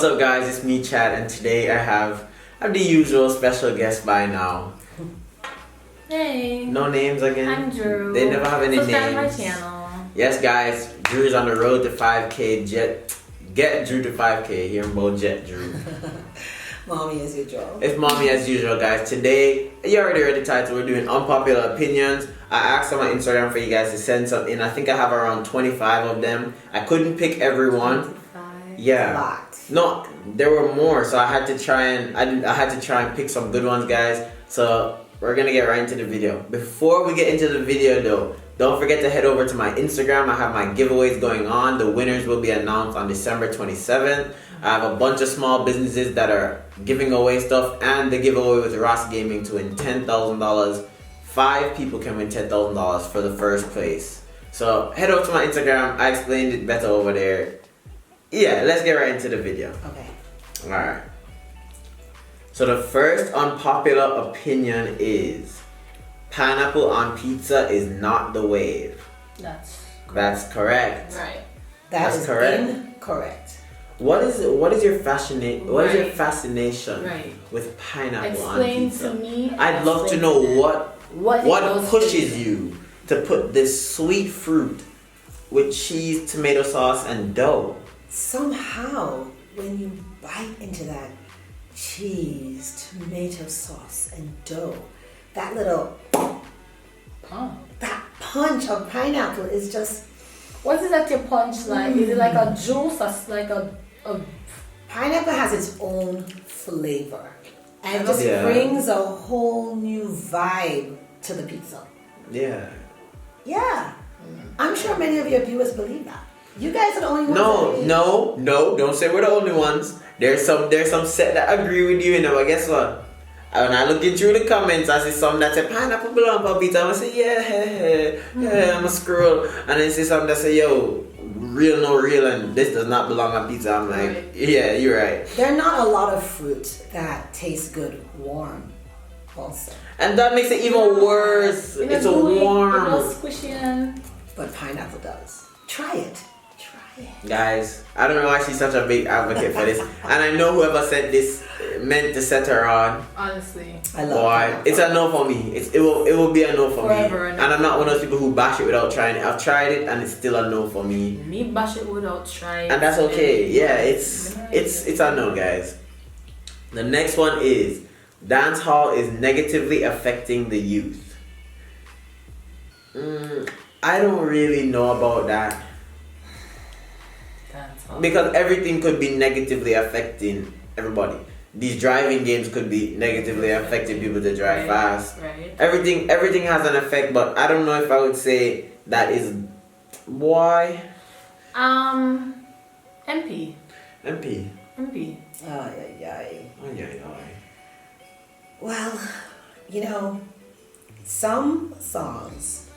up, guys? It's me, Chad, and today I have the usual special guest by now. Hey. No names again? I'm Drew. They never have any Subscribe names. to my channel. Yes, guys. Drew is on the road to 5K. Get Drew to 5K here in Bojet, Drew. Mommy as usual. It's mommy as usual, guys. Today, you already read the title. We're doing unpopular opinions. I asked on my Instagram for you guys to send some in. I think I have around 25 of them. I couldn't pick everyone. 25. Yeah. A lot. No, there were more, so I had to try and pick some good ones, guys. So we're gonna get right into the video. Before we get into the video though, don't forget to head over to my Instagram. I have my giveaways going on. The winners will be announced on December 27th. I have a bunch of small businesses that are giving away stuff, and the giveaway with Ross Gaming to win $10,000. 5 people can win $10,000 for the first place. So head over to my Instagram. I explained it better over there. Yeah, let's get right into the video. Okay. Alright. So the first unpopular opinion is pineapple on pizza is not the wave. That's correct. Right. That's correct. Incorrect. What is your fascination Right. with pineapple Explain on pizza? to me. I'd love to know what pushes to you to put this sweet fruit with cheese, tomato sauce, and dough. Somehow, when you bite into that cheese, tomato sauce, and dough, that little that punch of pineapple is just. What is that your punch like? Is it like a juice or like a Pineapple has its own flavor, and it just brings a whole new vibe to the pizza. Yeah. Yeah, I'm sure many of your viewers believe that. You guys are the only ones. No, don't say we're the only ones. There's some set that agree with you, but guess what? When I look through the comments, I see some that say pineapple belong on pizza. I say, yeah, I'm a scroll. And then see some that say, yo, real no real, and this does not belong on pizza. I'm like, yeah, you're right. There are not a lot of fruit that tastes good warm, also. And that makes it even worse. It's a warm. It's squishy and... But pineapple does. Try it. Guys, I don't know why she's such a big advocate for this. And I know whoever said this meant to set her on. Honestly. I love Boy, it's a no for me. It will be a no for Forever me. And I'm not one of those people who bash it without trying it. I've tried it and it's still a no for me. Me bash it without trying. And that's okay. Yeah, it's a no, guys. The next one is dancehall is negatively affecting the youth. I don't really know about that. Because everything could be negatively affecting everybody. These driving games could be negatively affecting people to drive fast. Right. Everything has an effect, but I don't know if I would say that is why. MP. Ay. Well, some songs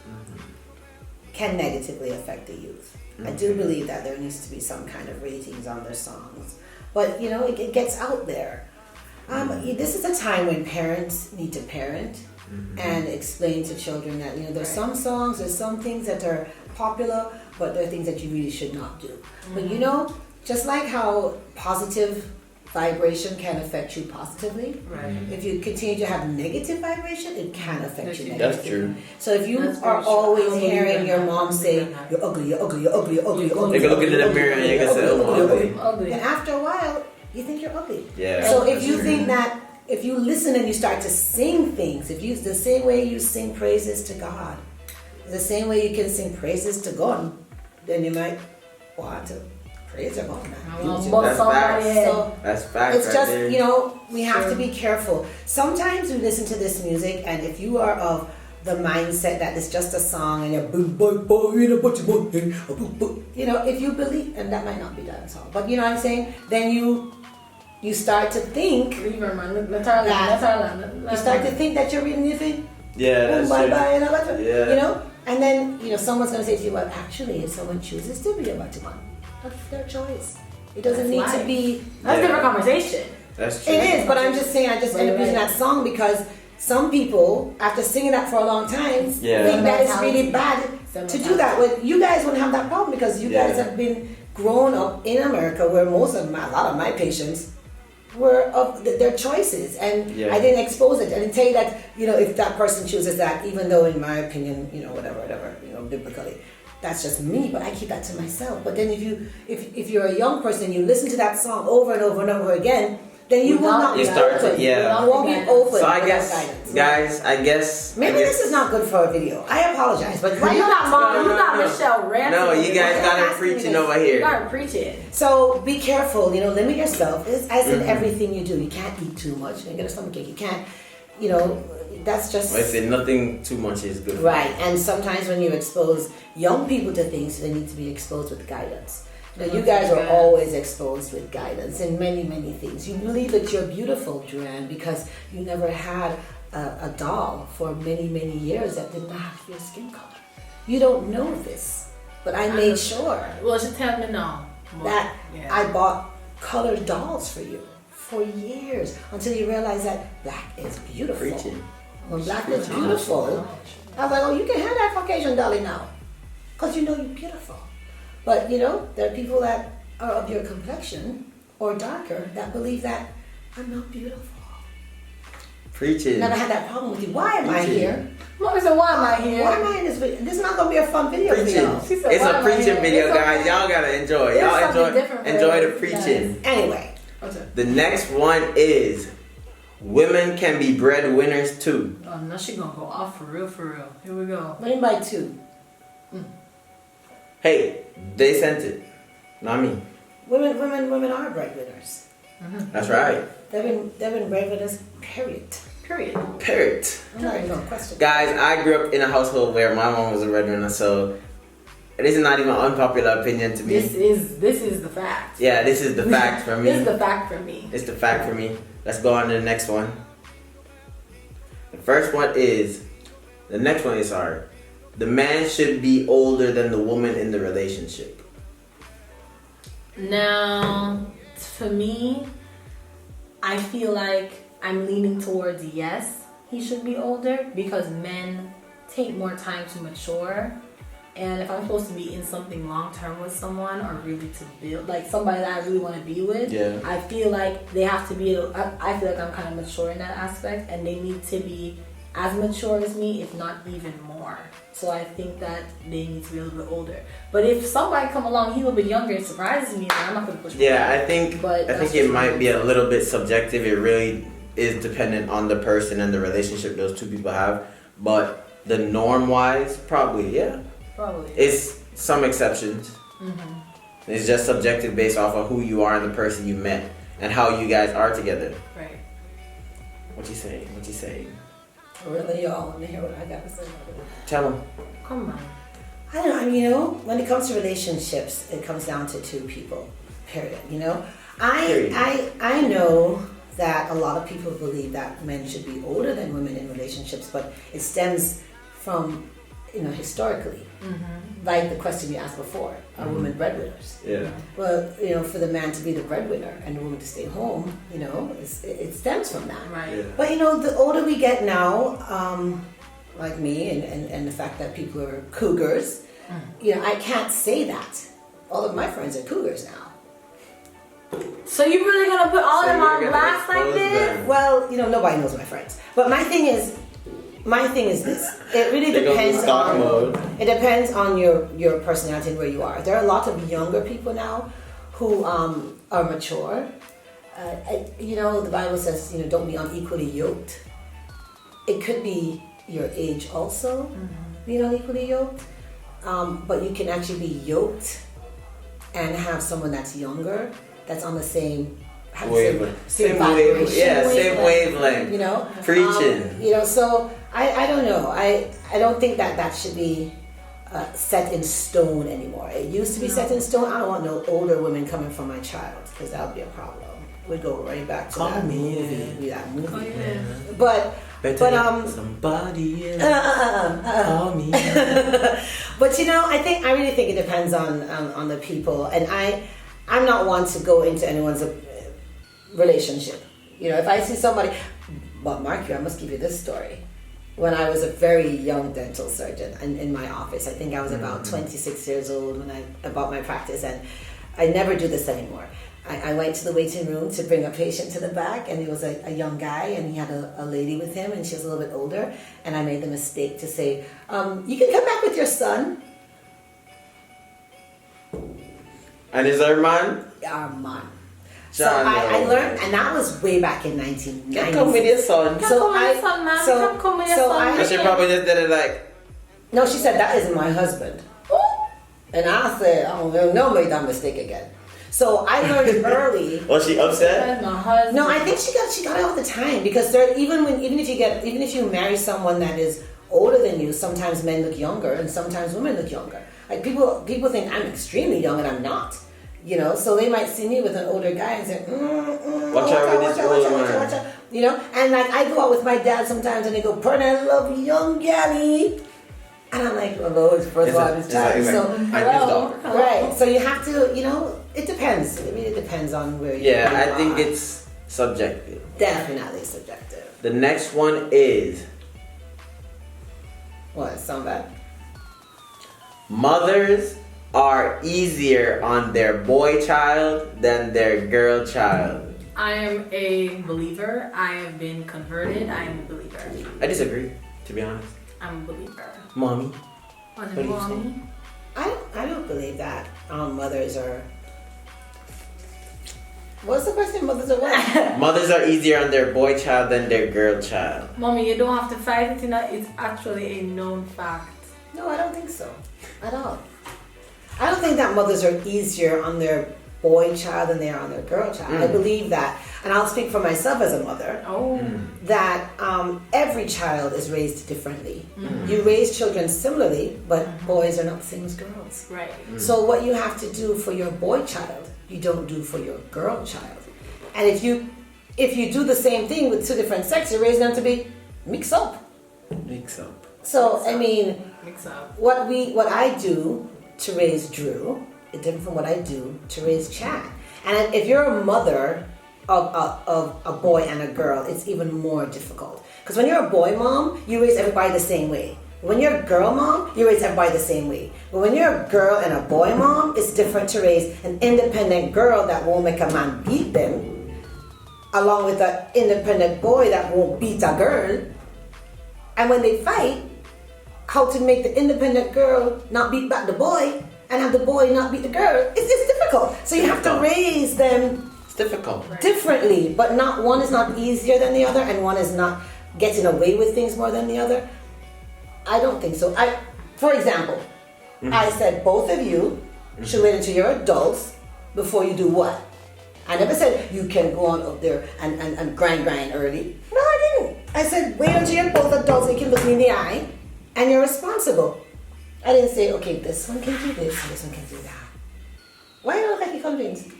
can negatively affect the youth. I do believe that there needs to be some kind of ratings on their songs. But, it gets out there. This is a time when parents need to parent and explain to children that, there's some songs, there's some things that are popular, but there are things that you really should not do. But, just like how positive vibration can affect you positively, if you continue to have negative vibration, it can affect you negatively. That's true. So if you are always hearing your mom say, you're ugly, you're ugly, you're ugly, you're ugly, you're ugly. You can look into the mirror and you can say, oh, ugly. And after a while, you think you're ugly. Yeah. So if you think that, if you listen and you start to sing things, if you, the same way you sing praises to God, the same way you can sing praises to God, then you might want to praise your God. That's facts. It's just, we have to be careful. Sometimes we listen to this music, and if you are of the mindset that it's just a song and you're if you believe, and that might not be dancehall, but you know what I'm saying, then you start to think you start to think that you're reading anything. Yeah, that's true. And then someone's going to say to you, well, actually, if someone chooses to be a batiman, that's their choice. It doesn't need to be. That's a different conversation. That's true. It is, but I'm just saying, I just end up using that song because some people, after singing that for a long time, think that it's really bad to do that. Well, you guys wouldn't have that problem because you guys have been grown up in America where a lot of my patients were of their choices, and I didn't expose it. I didn't tell you that, if that person chooses that, even though in my opinion, whatever, biblically, that's just me, but I keep that to myself. But then if you're a young person, you listen to that song over and over and over again, then you will not be open. You won't be open. So I guess, guys, maybe this is not good for a video. I apologize, but why you're not Michelle Ransom. No, you guys got her preaching over here. You got her preaching. So be careful. Limit yourself. As in everything you do, you can't eat too much. You get a stomachache. You can't. That's just. I say nothing too much is good. Right, and sometimes when you expose young people to things, they need to be exposed with guidance. You guys are always exposed with guidance in many, many things. You believe that you're beautiful, Joanne, because you never had a doll for many, many years that did not have your skin color. You don't know this, but I made sure. Well, just tell me no. That I bought colored dolls for you for years until you realize that black is beautiful. Preaching. When black is beautiful, I was like, oh, you can have that Caucasian dolly now because you're beautiful. But there are people that are of your complexion or darker that believe that I'm not beautiful. Preaching. Never had that problem with you. Why am I here? Mother said, why am I here? Why am I in this video? This is not gonna be a fun video for y'all. It's a preaching video, guys. Y'all gotta enjoy. Y'all enjoy the preaching. Anyway. The next one is women can be breadwinners too. Oh, now she gonna go off for real. Here we go. What do you mean by two? Hey, they sent it, not me. Women are breadwinners. Mm-hmm. That's right. They've been breadwinners. Period. I'm not even gonna question. Guys, I grew up in a household where my mom was a breadwinner, so this is not even an unpopular opinion to me. This is the fact. Yeah, this is the fact for me. This is the fact for me. It's the fact for me. Let's go on to the next one. The next one is hard. The man should be older than the woman in the relationship. Now, for me, I feel like I'm leaning towards yes, he should be older because men take more time to mature. And if I'm supposed to be in something long term with someone or really to build, like somebody that I really want to be with, I feel like they have to be, I feel like I'm kind of mature in that aspect and they need to be as mature as me, if not even more. So I think that they need to be a little bit older. But if somebody come along, he's a little bit younger, it surprises me, then I'm not going to push back. Yeah, I think it might be a little bit subjective. It really is dependent on the person and the relationship those two people have. But the norm-wise, probably. It's some exceptions. Mm-hmm. It's just subjective based off of who you are and the person you met and how you guys are together. Right. What you saying? Really, y'all want to hear what I got to say about it? Tell them. Come on. I don't know. When it comes to relationships, it comes down to two people. Period. I know that a lot of people believe that men should be older than women in relationships, but it stems from historically. Mm-hmm. Like the question you asked before, are women breadwinners? Yeah. Well, for the man to be the breadwinner and the woman to stay home, it stems from that. Right. Yeah. But the older we get now, like me, and the fact that people are cougars, I can't say that. All of my friends are cougars now. So you really gonna put all of them on blast like this? Well, nobody knows my friends. But my thing is this. It really depends on your personality and where you are. There are a lot of younger people now who are mature. The Bible says, don't be unequally yoked. It could be your age also, being unequally yoked. But you can actually be yoked and have someone that's younger, that's on the same wavelength. Same wavelength. Preaching. So I don't know. I don't think that should be set in stone anymore. It used to be set in stone. I don't want no older women coming from my child because that would be a problem. We'd go right back to that movie. Oh, yeah. But somebody else call me. But I really think it depends on the people, and I'm not one to go into anyone's relationship. If I see somebody, but Mark, I must give you this story. When I was a very young dental surgeon in my office, I think I was about 26 years old when I bought my practice, and I never do this anymore. I went to the waiting room to bring a patient to the back, and he was a young guy, and he had a lady with him, and she was a little bit older, and I made the mistake to say, you can come back with your son. And is our man? Armand. So I learned, and that was way back in 1990. Come with your son. Come with your son, man. Come with your son. But she probably just did it like. No, she said, that isn't my husband. And I said, oh, no, make that mistake again. So I learned early. Was she upset? That's my husband. No, I think she got it all the time, because even if you marry someone that is older than you, sometimes men look younger and sometimes women look younger. Like people think I'm extremely young and I'm not. You know, so they might see me with an older guy and say, watch out with this older man. Watch out. You know, and like I go out with my dad sometimes and they go, "Pern, I love you, young galley." And I'm like, well, it's first of all, it's time. So, right. So you have to, you know, it depends. I mean, it depends on where you are. Yeah, I think it's subjective. Definitely subjective. The next one is What? Sound bad? mothers are easier on their boy child than their girl child. I am a believer. I have been converted. I am a believer. I disagree, to be honest. I'm a believer. Mommy? What do you mommy? I don't believe that mothers are. What's the question? Mothers are what? Mothers are easier on their boy child than their girl child. Mommy, you don't have to fight it, you know, it's actually a known fact. No, I don't think so. At all. I don't think that mothers are easier on their boy child than they are on their girl child. I believe that, and I'll speak for myself as a mother, that every child is raised differently. You raise children similarly, but boys are not the same as girls. Right. So what you have to do for your boy child, you don't do for your girl child. And if you do the same thing with two different sexes, you're raising them to be mixed up. Mix up. So I mean, Mix up. what I do to raise Drew is different from what I do to raise Chad. And if you're a mother of a boy and a girl, it's even more difficult. Because when you're a boy mom, you raise everybody the same way. When you're a girl mom, you raise everybody the same way. But when you're a girl and a boy mom, it's different to raise an independent girl that won't make a man beat them, along with an independent boy that won't beat a girl. And when they fight, how to make the independent girl not beat back the boy and have the boy not beat the girl, it's difficult. So you have to raise them Difficult. differently, but not one is not easier than the other and one is not getting away with things more than the other. I don't think so. For example, I said both of you should wait until you're adults before you do what? I never said you can go on up there and grind early. No, I didn't. I said wait until you're both adults and you can look me in the eye and you're responsible. I didn't say, okay, this one can do this and this one can do that. Why do you look like you're convinced?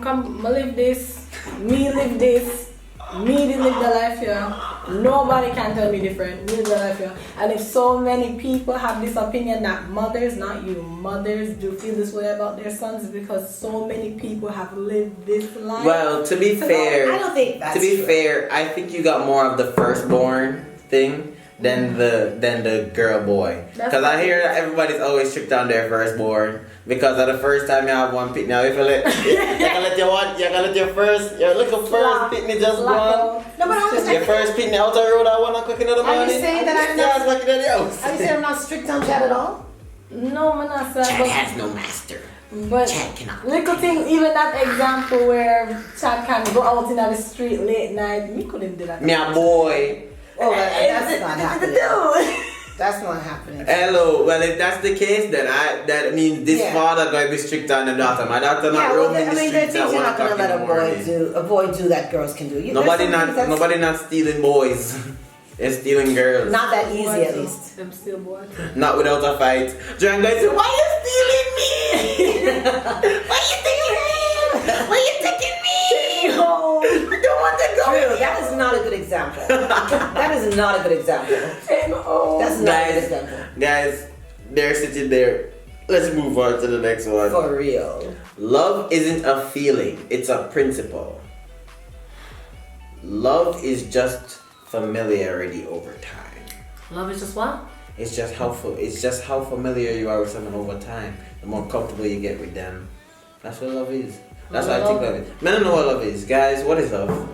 Come, live this, me live this, me did live the life here. Nobody can tell me different. Me live the life here. And if so many people have this opinion that mothers, not you, mothers do feel this way about their sons, is because so many people have lived this life. Well, to be fair, I don't think that's true. fair, I think you got more of the firstborn thing than the girl boy. Because I hear that everybody's always strict on their firstborn. Because of the first time you have one pick. Now if you let your first picnic just go on. No, but I was Your first picnic out the road, I want to cook in the morning. Are you saying that I'm not back in the house? Are you saying I'm not strict on Chad at all? No, I'm not saying. Chad has no master. But Chad cannot. little thing, even that example where Chad can go out in the street late night, me couldn't do that. Me a boy. Oh, that's not happening. That's not happening. Hello. Well, if that's the case, then that means this father going to be strict on the daughter. My daughter not roaming the streets at 1 o'clock in the morning. A boy do that girls can do. Nobody not stealing boys. They're stealing girls. Not that easy, at least. Them still boys. Not without a fight. John guys say, why you stealing me? Why you taking me? Why you taking me? I don't want to go. True, that is not a good example. That is not a good example. That's not a good example. Guys, they're sitting there. Let's move on to the next one. For real. Love isn't a feeling, it's a principle. Love is just familiarity over time. Love is just what? It's just how familiar you are with someone over time. The more comfortable you get with them, That's what love is. That's what I think love is. Men don't know what love is. Guys, what is love?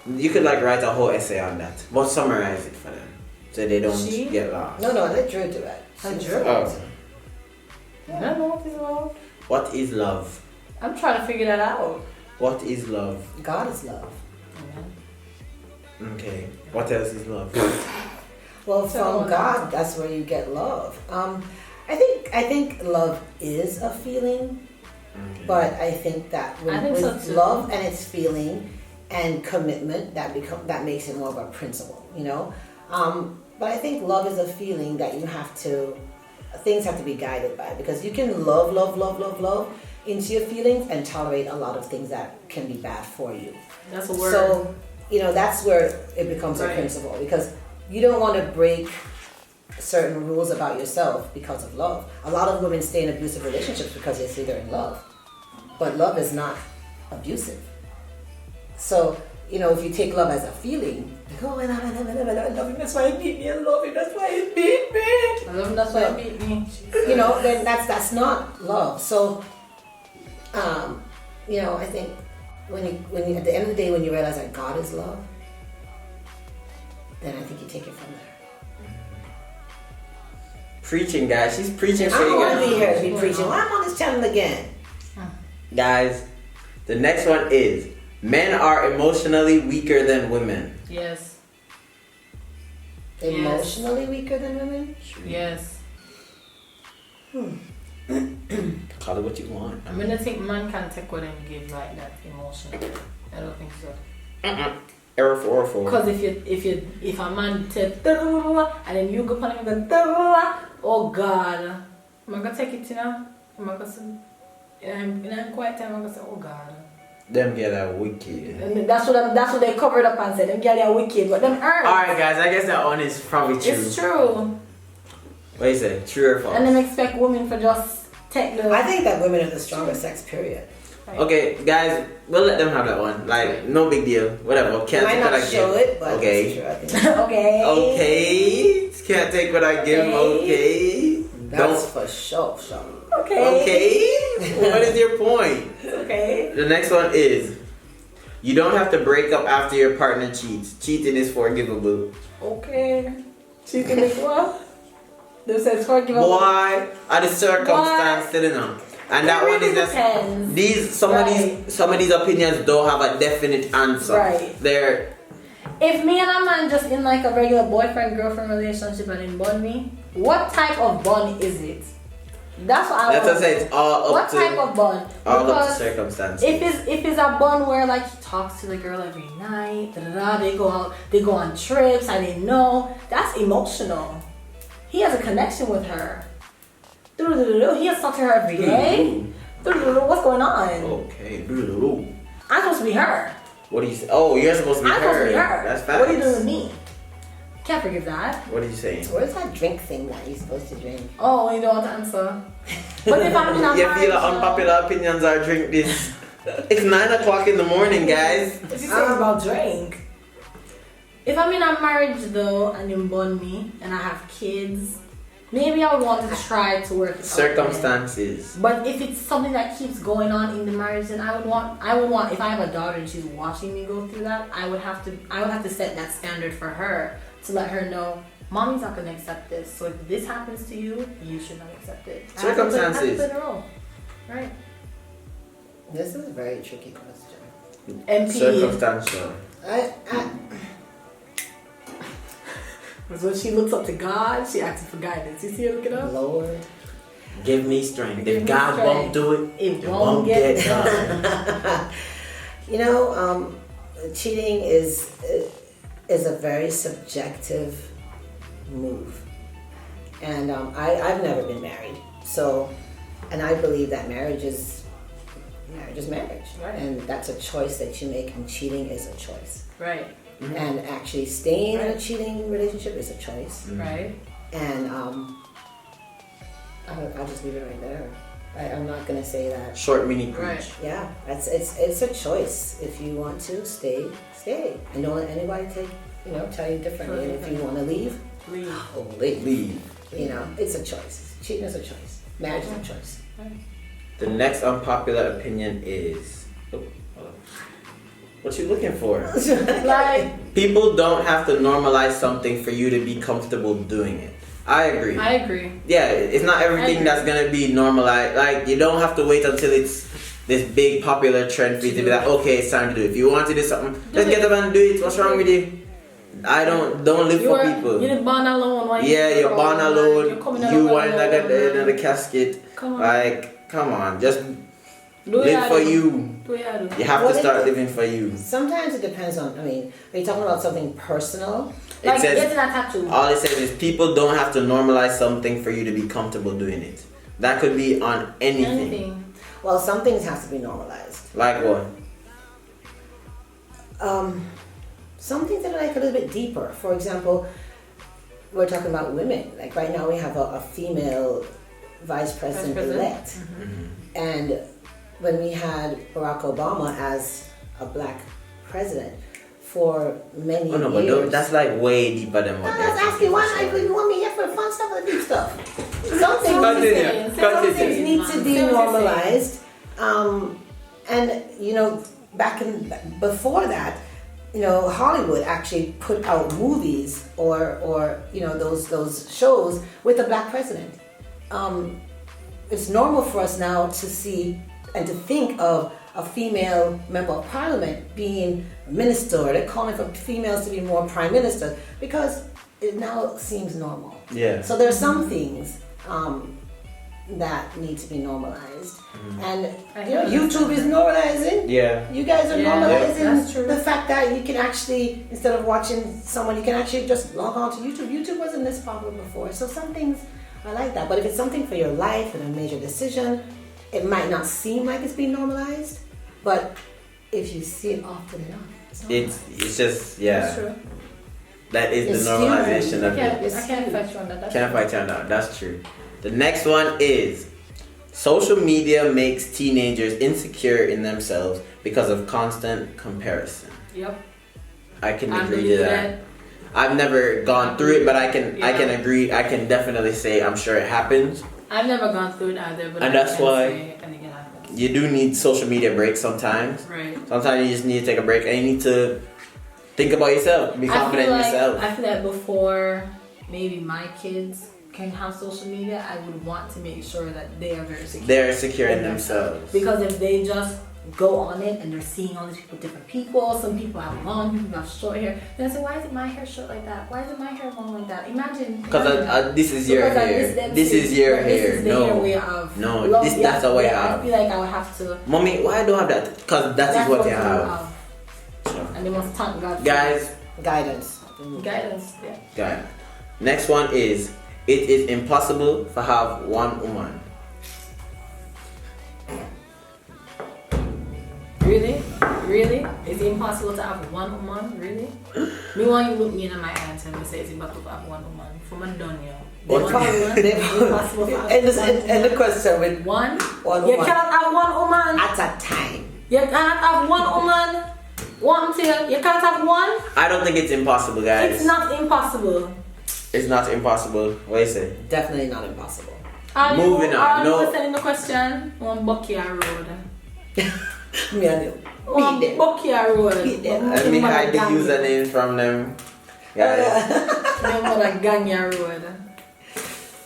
You could like write a whole essay on that. But summarize it for them. So they don't get lost. No, let Drew do it. Oh. I don't know what is love. What is love? I'm trying to figure that out. What is love? God is love. Okay. What else is love? Well, from God, that's where you get love. I think love is a feeling, but I think that with love and its feeling and commitment, that makes it more of a principle, you know. But I think love is a feeling that things have to be guided by, because you can love into your feelings and tolerate a lot of things that can be bad for you. That's a word. So, you know, that's where it becomes a principle, because you don't want to break certain rules about yourself because of love. A lot of women stay in abusive relationships because they say they're in love, but love is not abusive. So, you know, if you take love as a feeling, like, oh, I love him, that's why he beat me, I love him, that's why he beat me. I love him, that's why he beat me. You know, then that's not love. So, you know, I think when you at the end of the day, when you realize that God is love, then I think you take it from there. Preaching, guys. She's preaching for I you don't want guys. to be here to be preaching. Why am I on this channel again? Guys, the next one is men are emotionally weaker than women. Yes. Emotionally weaker than women? Yes. Call it what you want. I'm gonna think man can take what them give like that emotionally. I don't think so. Error 404. Because if a man said and then you go upon him and go, oh God, I'm gonna take it, you know. I'm gonna say, in a quiet time, I'm gonna say, oh God. Them girls are wicked. And that's what they covered up and said. Them girls are wicked, but them earn. Alright, guys, I guess that one is probably true. It's true. What is it? True or false? And then expect women for just take the. I think that women are the stronger sex, period. Right. Okay, guys, we'll let them have that one. Like, no big deal. Whatever. Can't Might take what not I show give. it, but Okay. it's true, I think. Okay. Okay. Can't take what I give. Okay. That's for sure. Okay. What is your point? Okay. The next one is you don't have to break up after your partner cheats. Cheating is forgivable. Okay. Cheating is what? This says forgivable. Why are the circumstances, you know? And that one is just depends. some of these opinions don't have a definite answer. Right. They're If me and a man just in like a regular boyfriend-girlfriend relationship and he bond me, what type of bond is it? That's what I want. Let's say it's all up what to type of bond? all up to Because circumstances. if it's a bond where like he talks to the girl every night, they go out, they go on trips, I didn't know, that's emotional. He has a connection with her. He has to talk to her every day. What's going on? Okay. I'm supposed to be her. What do you say? Oh, you're supposed to be I'm her. supposed to be her. That's facts. What are you doing with me? Can't forgive that. What are you saying? Where's that drink thing that you're supposed to drink? Oh, you don't want to answer. But if I'm in a You marriage, feel like unpopular opinions are drink this. It's 9 o'clock in the morning, guys. What you saying about drink? If I'm in a marriage though and you bond me and I have kids, maybe I would want to try to work it out. Circumstances. But if it's something that keeps going on in the marriage, then I would want if I have a daughter and she's watching me go through that, I would have to set that standard for her to let her know, mommy's not gonna accept this. So if this happens to you, you should not accept it. Circumstances. I have to play the role. Right. This is a very tricky question. MP. Circumstantial. Because when she looks up to God, she asks for guidance. You see her looking up? Lord. Give me strength. Give If me God strength. won't do it, It won't get done. You know, cheating is a very subjective move, and I've never been married, so, and I believe that marriage is marriage, Right. and that's a choice that you make, and cheating is a choice, Right. and actually staying in a cheating relationship is a choice, Right. and I'll just leave it right there. I'm not gonna say that. short mini preach. Right. Yeah, it's a choice. If you want to stay, and don't let anybody tell you differently. And if you want to leave, Leave. leave. Leave. You know, it's a choice. Cheating is a choice. Marriage is a choice. Right. The next unpopular opinion is. Oh, hold on. What you looking for? Like, People don't have to normalize something for you to be comfortable doing it. I agree. I agree. Yeah, it's not everything that's gonna be normalized. Like, you don't have to wait until it's this big popular trend for you to be like, okay, it's time to do it. If you want to do something, just get up and do it. What's wrong with you? I don't live for people. You're born alone. You're born alone. You want in the casket. Come on. Like, come on, just live for you. You have to start living for you. Sometimes it depends on. I mean, are you talking about something personal? Like, It says, getting a tattoo. all it says is people don't have to normalize something for you to be comfortable doing it. That could be on anything. Well, some things have to be normalized. Like what? Some things that are like a little bit deeper. For example, we're talking about women. Like right now we have a female vice president elect. Mm-hmm. And when we had Barack Obama as a black president for many Oh no, years. but that's like way deeper than what I was asking why you want me here for the fun stuff or the deep stuff? Some things need to be normalized. And you know, before that, you know, Hollywood actually put out movies or you know those shows with a black president. It's normal for us now to see and to think of a female member of parliament being a minister. They're calling for females to be more prime minister because it now seems normal. Yeah. So there are some things that need to be normalized, and you know, YouTube is normalizing. Yeah. You guys are that's true. normalizing the fact that you can actually, instead of watching someone, you can actually just log on to YouTube. YouTube wasn't this popular before, so some things are like that. But if it's something for your life and a major decision, it might not seem like it's being normalized, but if you see it often enough, It's just, yeah. That's true. That is It's the normalization still- of it. I can't fight you on that. Can't fight you on that. That's true. The next one is social media makes teenagers insecure in themselves because of constant comparison. Yep. I can I agree believe to that. I've never gone through it, but I can agree. I can definitely say I'm sure it happens. I've never gone through it either, but And I that's can why say it happens. You do need social media breaks sometimes. Right. Sometimes you just need to take a break and you need to think about yourself, be confident in yourself. I feel like before maybe my kids can have social media, I would want to make sure that they are very secure. They're secure in themselves. Because if they just go on it and they're seeing all these people, different people, some people have long, people have short hair, then I say, why is my hair short like that? Why is my hair long like that? Imagine. Because this is your hair. This is your hair. This is No. their way of No, love. that's the way I have. I feel like I would have to. Mommy, why I don't have that? Because that is what they have. And they must thank God for Guys. guidance. guidance. Yeah. Guys. Next one is, it is impossible to have one woman. Really? Really? Is it impossible to have one woman? Really? Me want you look me in my eye and tell me say it's impossible to have one woman. From a done you. Impossible to have And the question with one. One You woman. cannot have one woman. At a time. You cannot have one woman. One thing. You can't have one. I don't think it's impossible, guys. It's not impossible. It's not impossible. What do you say? Definitely not impossible. Moving on. Are No. you listening to the question? One Buckyard Road. Me and you. One Beat them. Buckyard Road. Beat them. Let me hide the usernames from them. Guys. Remember that Ganya Road.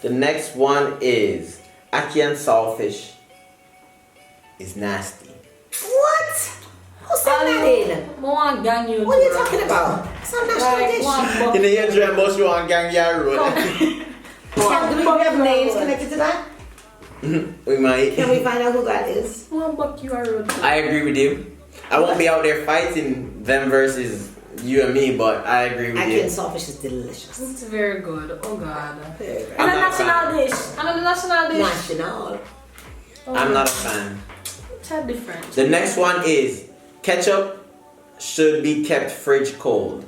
The next one is, Aki and Saltfish is nasty. What? Who said that in? More gang you. What are you talking about? It's not national dish. You know, you're dreaming about you on Gang Yard Road. Do we have names connected to that? We might. Can we find out who that is? One Buckyard Road. I agree with you. I won't be out there fighting them versus you and me, but I agree with Aki you. and Saltfish is delicious. It's very good. Oh God. Very good. And a I'm not a national dish. And a national dish. National. Oh, I'm not a fan. It's a different. The next one is, ketchup should be kept fridge cold.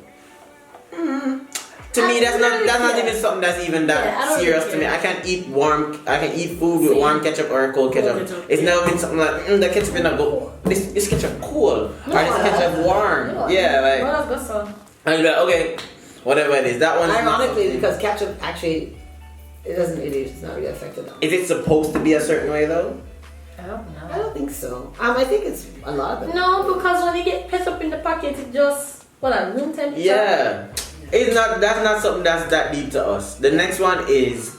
To me, that's not even something that's even Yeah, I that don't serious really to me. care. I can eat food with Same. warm ketchup or cold ketchup. ketchup. It's never been something like, the ketchup is not go. This ketchup cool, or this ketchup warm. Yeah, like, Well, that's so. and you're like, okay, whatever it is. That one. Ironically, because ketchup actually, it's not really affected them. Is it supposed to be a certain way though? I don't think so. I think it's a lot of it. No, because when you get ketchup in the packet, it just room temperature. Yeah, it's not. That's not something that's that deep to us. The next one is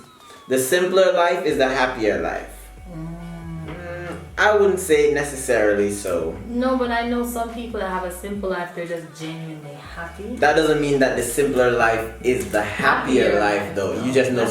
the simpler life is the happier life. I wouldn't say necessarily so. No, but I know some people that have a simple life. They're just genuinely happy. That doesn't mean that the simpler life is the happier life, though. You just know,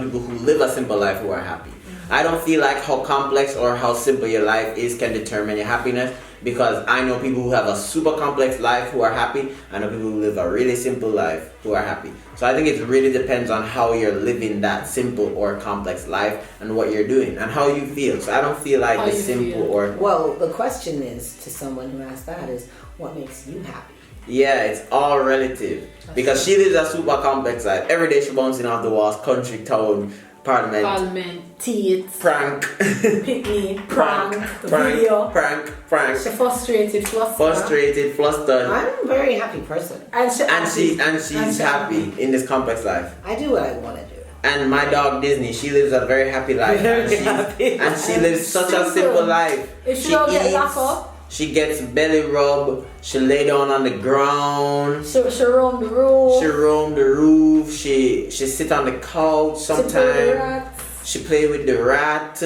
people who live a simple life who are happy. I don't feel like how complex or how simple your life is can determine your happiness, because I know people who have a super complex life who are happy. I know people who live a really simple life who are happy. So I think it really depends on how you're living that simple or complex life and what you're doing and how you feel. So I don't feel like the simple or... Well, the question is, to someone who asked that, is what makes you happy? Yeah, it's all relative. Because she lives a super complex life. Every day she bouncing off the walls, country, town, Parliament, teeth, prank, picnic, prank, video, prank. She's frustrated, flustered. I'm a very happy person, and she's happy in this complex life. I do what I want to do. And my dog Disney, she lives a very happy life, and she lives such a simple life. If she don't get back up, she gets belly rub. She lay down on the ground. She roam the roof. She roam the roof. She sit on the couch sometimes. She play with the rat.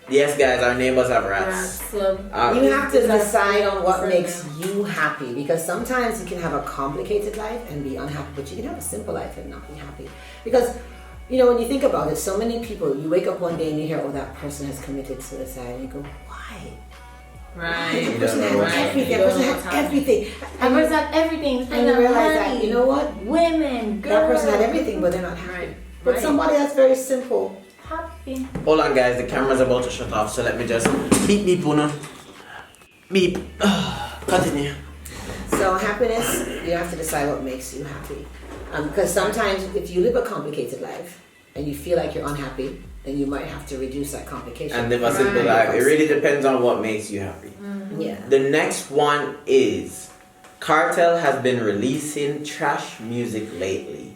Yes, guys, our neighbors have rats. You have to decide on what makes you happy, because sometimes you can have a complicated life and be unhappy, but you can have a simple life and not be happy. Because when you think about it, so many people, you wake up one day and you hear, oh, that person has committed suicide, and you go, why? Right. That person had everything. That person had everything. That person had everything. And you realize that, you know what? Women, girls. That person had everything, but they're not happy. Right. But somebody that's very simple. Happy. Hold on, guys. The camera's about to shut off, so let me just beep, Una. Beep. Continue. So happiness, you have to decide what makes you happy. Because sometimes if you live a complicated life and you feel like you're unhappy, then you might have to reduce that complication. And live a simple life. It really depends on what makes you happy. Mm-hmm. Yeah. The next one is Cartel has been releasing trash music lately.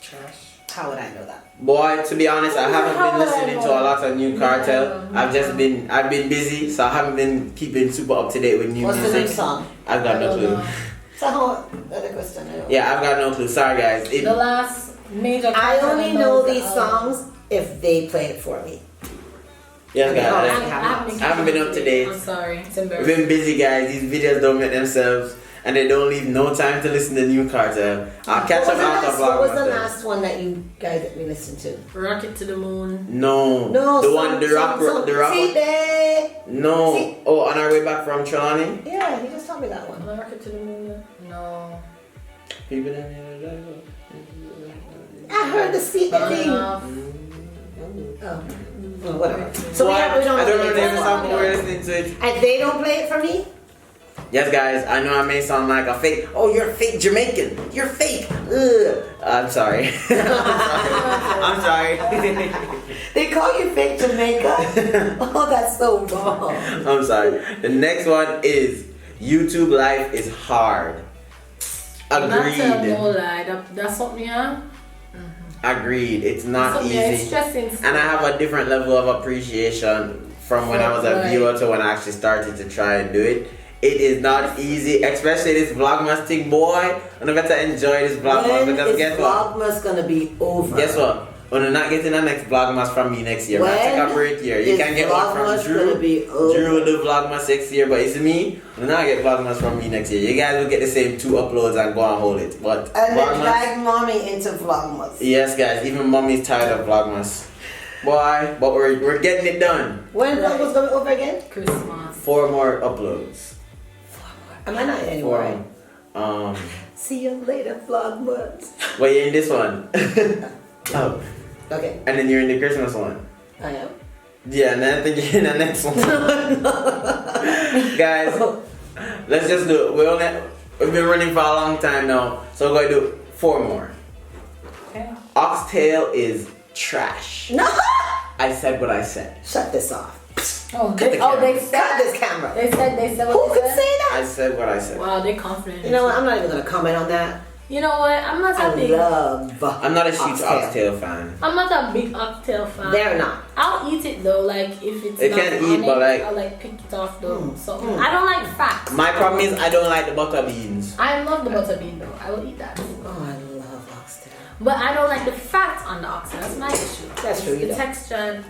Trash? How would I know that? Boy, to be honest, I haven't been listening to a lot of new Cartel. I've been busy, so I haven't been keeping super up to date with new music. What's the new song? I've got no clue. So, the question. Yeah, I've got no clue. Sorry, guys. The last major. I only know these songs if they play it for me. Yes, guys. I haven't been up to date. I'm sorry. It's We've embarrassing. been busy, guys. These videos don't make themselves, and they don't leave no time to listen to new Cartel. I'll catch up after Vlogmas. What was the last one that you guys that we listened to? Rocket to the Moon. No, the rock. See there. No. See? Oh, on our way back from Trelawney. Yeah, he just told me that one. Rocket to the Moon. No. I heard the seat thing. Oh, whatever. So I don't know the name of the song, but it. we're listening to it. And they don't play it for me? Yes, guys, I know I may sound like a fake. Oh, you're fake Jamaican. You're fake. Ugh. I'm sorry. I'm sorry. They call you fake Jamaica? Oh, that's so wrong. I'm sorry. The next one is YouTube life is hard. Agreed. No lie. That's something, yeah? Agreed. It's not Something easy. it's stressing. And I have a different level of appreciation from when I was a viewer to when I actually started to try and do it. It is not easy, especially this Vlogmas thing, boy. I'm going to enjoy this Vlogmas because guess what? Vlogmas gonna be over? Guess what? We're not getting the next Vlogmas from me next year. We'll take a break here. You can get one from Drew. Drew will do Vlogmas next year, but it's me. We'll not get Vlogmas from me next year. You guys will get the same 2 uploads and go and hold it. But and then drag mommy into Vlogmas. Yes, guys. Even mommy's tired of Vlogmas. Boy, but we're getting it done. When Vlogmas going over again? Christmas. 4 more uploads. Am I not anywhere? See you later, Vlogmas. Well, you're in this one. Oh. Okay. And then you're in the Christmas one. I am. Yeah, and then I think you're in the next one. Guys, let's just do it. We've been running for a long time now, so we're going to do 4 more. Okay. Oxtail is trash. No! I said what I said. Shut this off. They said Cut this camera. They said Who what could they say said. that? I said what I said. Wow, they're confident. You know what? I'm not even gonna comment on that. You know what? I'm not a big. I'm not a huge oxtail fan. I'm not a big oxtail fan. They're not. I'll eat it though, like if it's It not can on eat, it, but like I'll like pick it off though. I don't like fat. my problem is I don't like the butter beans. I love the butter bean though. I will eat that. Oh, I love oxtail. But I don't like the fat on the oxtail. That's my issue. That's true. The texture.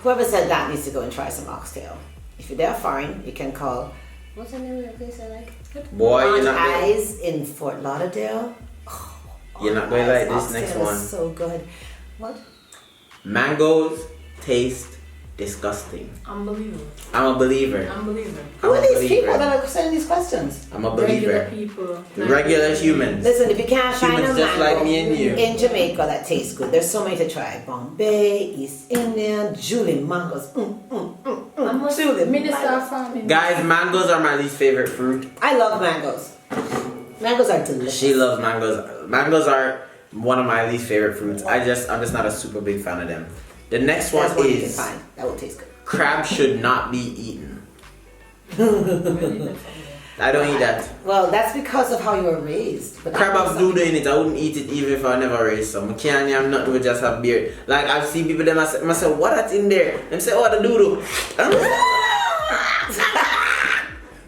Whoever said that needs to go and try some oxtail. If you're there foreign, you can call. What's the name of that place I like? Boy, you're Aunt not going, Eyes in Fort Lauderdale. you're not going to like this Oxtail next is one. so good. What? Mangoes taste disgusting. Unbelievable. I'm a believer. Unbelievable. Who I'm are a these people believer. that are sending these questions? I'm a Regular believer. people. Regular humans. Listen, if you can't find Humans a just mango like me and you. in Jamaica that tastes good, there's so many to try. Bombay, East Indian, Julie mangoes. I'm a Julie minister mangoes. of farming. Guys, mangoes are my least favorite fruit. I love mangoes. Mangoes are delicious. She loves mangoes. Mangoes are one of my least favorite fruits. I'm just not a super big fan of them. The next one That's one you can is find. That will taste good. crab should not be eaten. I don't eat that. Well, that's because of how you were raised. But Crab have doodle in it. I wouldn't eat it even if I never raised some. I can't have nothing but just have beer. Like I've seen people them I say, what that's in there? Them say, oh, the doodle.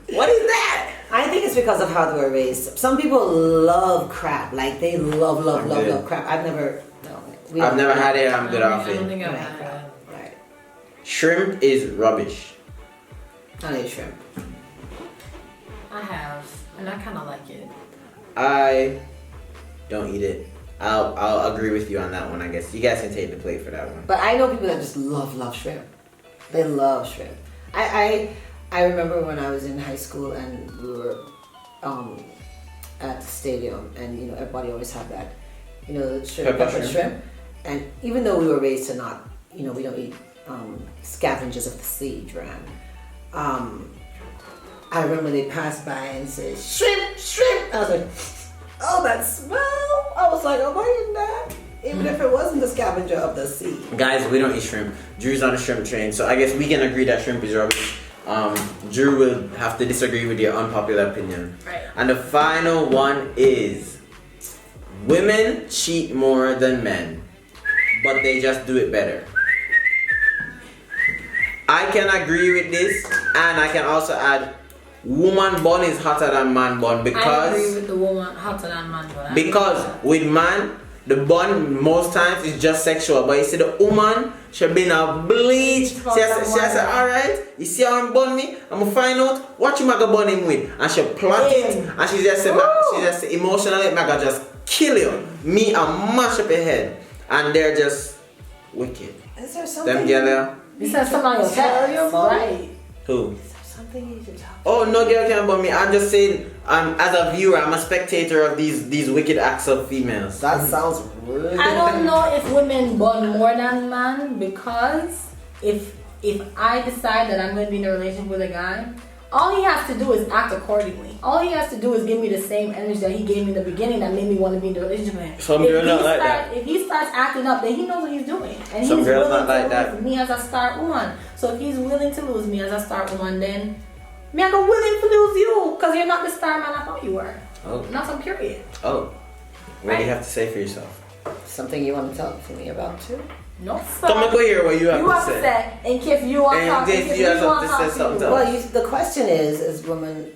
What is that? I think it's because of how they were raised. Some people love crab. Like they love crab. I've never. No, I've never had it. I'm good off I don't it. think I've Right. had that. Right. Shrimp is rubbish. I eat shrimp. I have, and I kind of like it. I don't eat it. I'll agree with you on that one. I guess you guys can take the plate for that one. But I know people that just love shrimp. They love shrimp. I remember when I was in high school and we were at the stadium, and you know everybody always had that, you know, the shrimp, pepper shrimp. And even though we were raised to not, you know, we don't eat scavengers of the sea, Joanne. I remember they passed by and said shrimp, shrimp. I was like, oh, that smell. I was like, oh, why in that? Even if it wasn't the scavenger of the sea. Guys, we don't eat shrimp. Drew's on a shrimp train, so I guess we can agree that shrimp is rubbish. Drew will have to disagree with your unpopular opinion. Right. And the final one is women cheat more than men, but they just do it better. I can agree with this, and I can also add woman bun is hotter than man bun I agree because with the woman hotter than man bun. with man the bun most times is just sexual, but you see the woman she been a bleach. She say alright, you see how I'm bun me? I'm gonna find out what you maga bun him with, and she plot it, and she just say emotionally maga just kill you. Me and mash up your head, and they're just wicked. Is there something? Them girl. You said somebody will tell you, right? Who? Something you should talk. Oh, no girl can bun me. I'm just saying, as a viewer, I'm a spectator of these wicked acts of females. That sounds really. I don't know if women bun more than man, because if I decide that I'm going to be in a relationship with a guy, all he has to do is act accordingly. All he has to do is give me the same energy that he gave me in the beginning that made me want to be in the relationship with him. Some girls not like that. If he starts acting up, then he knows what he's doing. And Some he's girls willing not like to that. lose me as a start woman. So if he's willing to lose me as a start woman, then me I go willing to lose you, because you're not the star man I thought you were. Oh. Not some period. Oh. What do you Right. have to say for yourself? Something you want to talk to me about too? No, sir. Come and go here what you have You to have say. to say, in case you want to And talk, in in case case you have we want to to say talk to something you. else. Well, the question is women.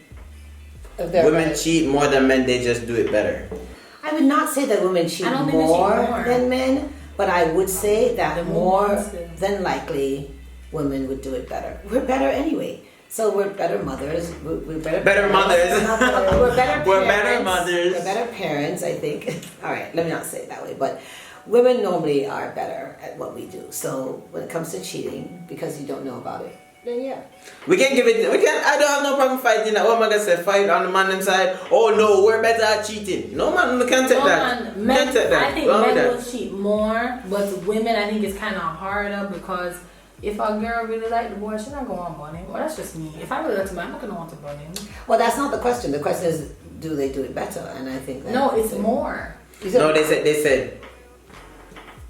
If they're Women right- cheat more than men, they just do it better. I would not say that women cheat I don't think they cheat more more. than men, but I would say that The more women do. than likely women would do it better. We're better anyway. So we're better mothers. We're better. Better mothers. We're better. We're better parents. mothers. We're better parents, I think. All right, let me not say it that way, but women normally are better at what we do. So when it comes to cheating, because you don't know about it, then yeah. We can give it. I don't have no problem fighting that. What am I gonna say? Fight on the man side. Oh no, we're better at cheating. No man, we can't take that. Man, Can't take that. I think Wrong with men that. will cheat more, but women I think it's kind of harder, because if a girl really like the boy, she's not going to bun him. Well, that's just me. If I really like the man, I'm not going to want to bun him. Well, that's not the question. The question is, do they do it better? And I think that No, it's more. You said- No, they said.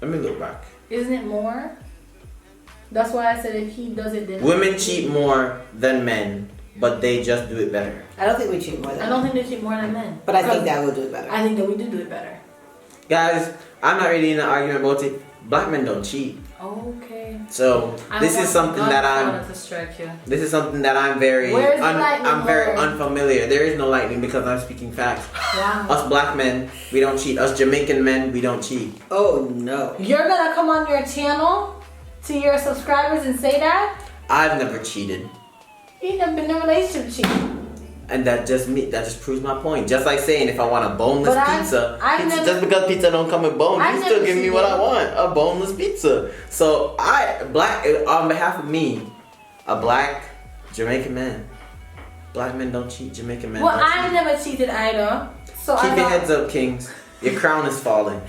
Let me look back. Isn't it more? That's why I said if he does it, then Women cheat more than men, but they just do it better. I don't think we cheat more than I don't think they cheat more than men. But I think that will do it better. I think that we do it better. Guys, I'm not really in an argument about it. Black men don't cheat. Okay. So this is something that This is something that I'm very I'm very unfamiliar. There is no lightning because I'm speaking facts. Wow. Us black men, we don't cheat. Us Jamaican men, we don't cheat. Oh no. You're gonna come on your channel to your subscribers and say that? I've never cheated. You never been in a relationship cheating. And that just proves my point. Just like saying if I want a boneless pizza, just because pizza don't come with bones, you still give me what I want, a boneless pizza. So on behalf of me, a black Jamaican man. Black men don't cheat, Jamaican men don't cheat. I've never cheated either. So keep your heads up, kings. Your crown is falling.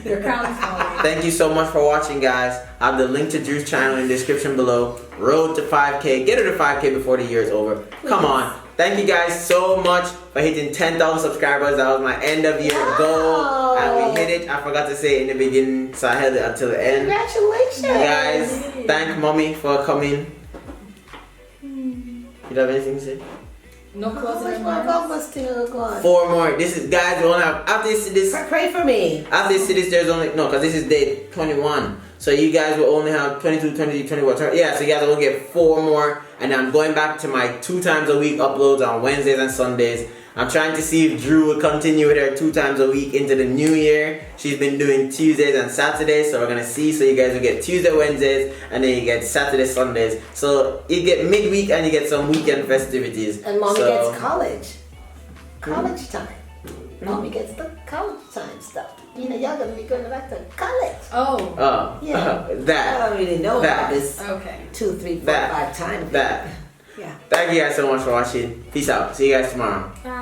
Your crown is falling. Thank you so much for watching, guys. I have the link to Drew's channel in the description below. Road to 5K. Get her to 5K before the year is over. Please. Come on. Thank you guys so much for hitting 10,000 subscribers. That was my end of year goal. And we hit it. I forgot to say it in the beginning, so I held it until the end. Congratulations. Guys, thank mommy for coming. You have anything to say? No closing remarks. 4 more. This is, guys, we only have, after you see this. Pray for me. After you see this, there's only, no, because this is day 21. So you guys will only have 22, 23, 21, 20. Yeah, so you guys will get 4 more. And I'm going back to my 2 times a week uploads on Wednesdays and Sundays. I'm trying to see if Drew will continue with her 2 times a week into the new year. She's been doing Tuesdays and Saturdays, so we're gonna see. So you guys will get Tuesday, Wednesdays, and then you get Saturday, Sundays. So you get midweek and you get some weekend festivities. And mommy gets college time. Mommy gets the college time stuff. You know, y'all gonna be going back to college. Oh. Yeah. That. I don't really know about this. Okay. 2, 3, 4, 5 times. That. Yeah. Thank you guys so much for watching. Peace out. See you guys tomorrow. Bye.